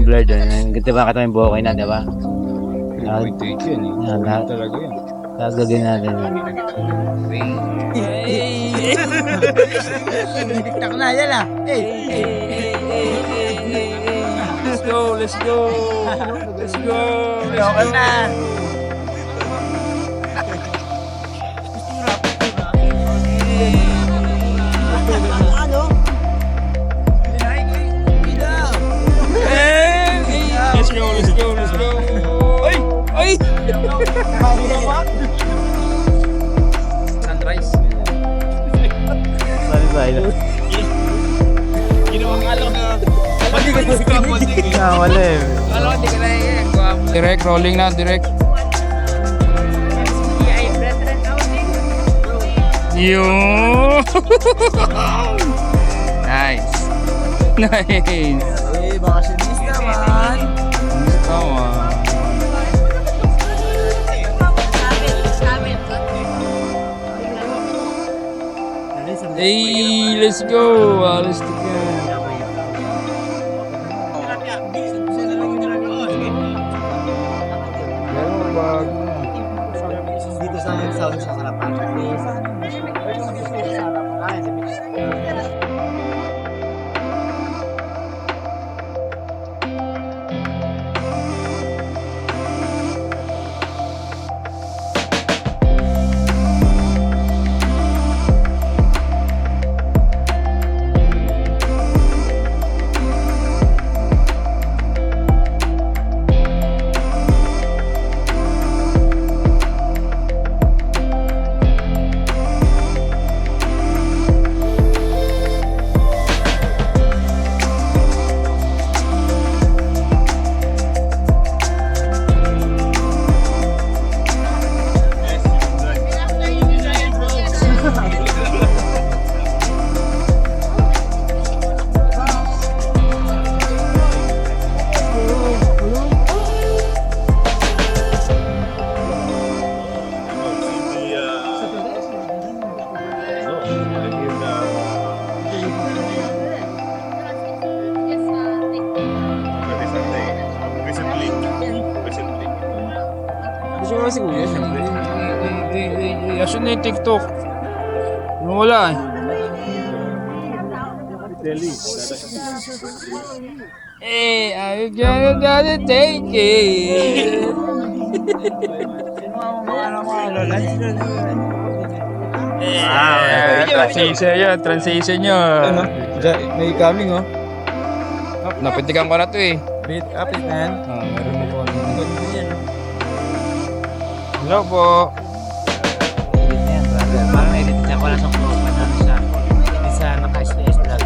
blurred. Ganito ba kata yung bokeh na, di ba? 3.8 yan eh. Yan, lahat. Talaga yan. Gagawin natin. Tiktak na yan ah. Let's go, let's go. Let's go. Okay na. Ano? Let's go, let's go, let's go. Ay! Ay! Sunrise. Sorry. Ginawang alok na. Wala eh. Direct, rolling na, direct. Yo! Nice. Nice. Baka sinis naman. Tama. Hey, let's go. Let's go. Dito sa sound sa harapan. Gusto ko kasi kuya, siyempre. I-action na yung TikTok. Wala eh. Hey, I gotta take it. Transition yun, transition yun. Ano? May coming oh. Napitikan ko na to eh. Bit up it man. Meron mo po. Hello po. Parang edit niya ko lang sa close pa namin siya. Isa naka-STS vlog.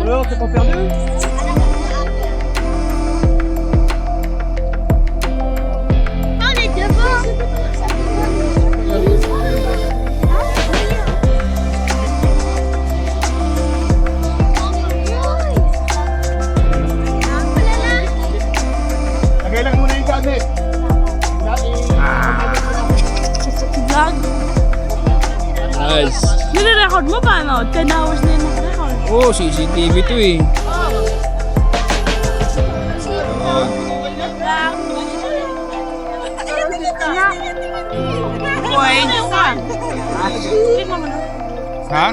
Alors, t'es pas perdu? On est devant. Lagay lang muna yung gamit. Vlog. Nice. Nire-record mo pa, no? 10 hours na yung nakarecord. Oh, CCTV to eh. Boy, saan? Ha?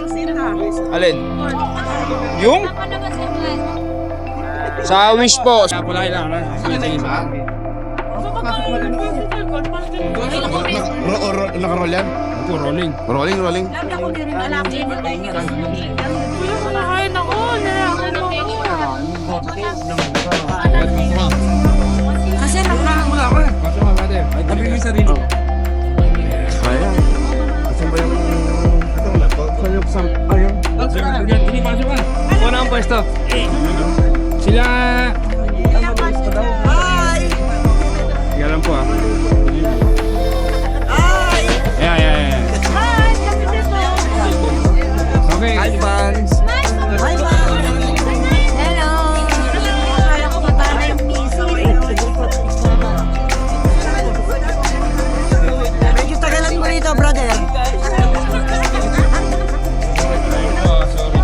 Alin? Yung? Sa wish po. Sa pulay lang. Naka-roll yan? Ito, rolling. Rolling. Kuya, kumakain ako. Nire-record mo ako. Kasi Wala ka. Pasok ka, brother. Tabi mo yung sarili. Kaya. Kasi ba yung... Itong laptop? Saan yung sam... Ayun. Hindi, pasok ka. Una ang pwesto. Sila... Hi! Sige lang po ah. Hi! Yeah. Hi, kami dito. Okay. Hi, fans! Hi, fans! Hello. Akala ko matama yung piso eh. Medyo tagalan mo rito, brother. Oh, sorry.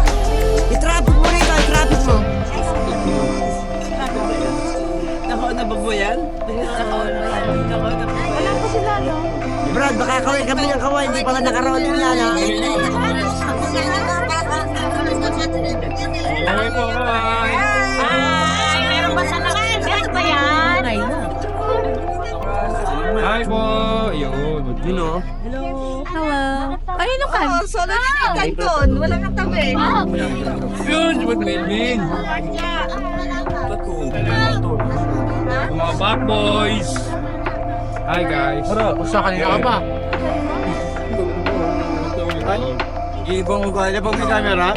Wala pa sila, no? Brad, baka kaway kami ng kaway, hindi pala nakarating yan ha. Okay po, bye! Ay, meron ba sa lakas? Ano ba yan? Hi po! Yun. Yun o. Hello. Ay, ano ka? Solo na kanton. Wala kang tabi. Yun, ba't Melvin? Mga back boys! Hi guys! Sa kanina ka pa. Ibang ugali pag may camera.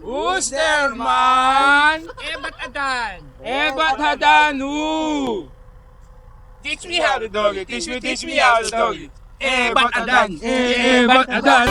Who's there, man? Ebat Adan. Ebat Adan, who? Teach me how to doggy. Teach me how to doggy. Ebat Adan. Ebat Adan.